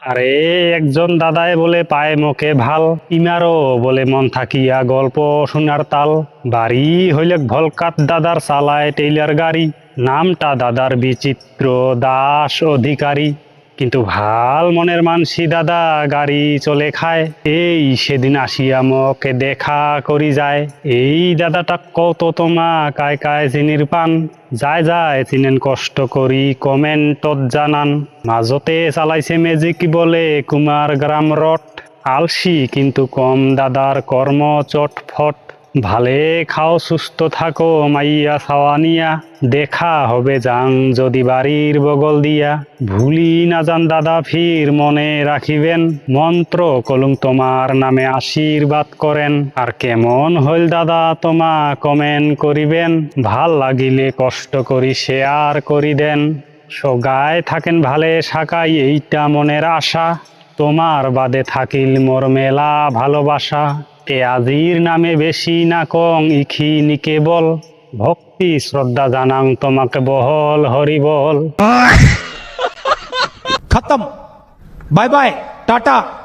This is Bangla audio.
আরে একজন দাদায় বলে পায় মুখে ভাল, ইমারও বলে মন থাকিয়া গল্প শোনার তাল। বাড়ি হইলে ভলকাত দাদার চালায় টেইলার গাড়ি, নামটা দাদার বিচিত্র দাস অধিকারী। কিন্তু ভাল মনের মানসি দাদা গাড়ি চলে খায়, এই সেদিন আসিয়া মকে দেখা করি যায়। এই দাদাটা কত তোমা কায় কায় চিনির পান, যায় যায় চিনেন কষ্ট করি কমেন্টত জানান। মাজতে চালাইছে ম্যাজিক বলে কুমার গ্রাম রট, আলসি কিন্তু কম দাদার কর্ম চটফট। ভালে খাও সুস্থ থাকো মাইয়া ছাওয়ানিয়া, দেখা হবে যাং যদি বাড়ির বগল দিয়া। ভুলি না যান দাদা ফির মনে রাখিবেন, মন্ত্র কলুম তোমার নামে আশীর্বাদ করেন। আর কেমন হইল দাদা তোমা কমেন্ট করিবেন, ভাল লাগিলে কষ্ট করি শেয়ার করি দেন। সগায় থাকেন ভালে সাকাই এইটা মনের আশা, তোমার বাদে থাকিল মোর মেলা ভালোবাসা। এ আজির নামে বেশি না কং ইখি নিকে বল, ভক্তি শ্রদ্ধা জানাং তোমাকে বহল হরি বল। खत्म। Bye bye Tata.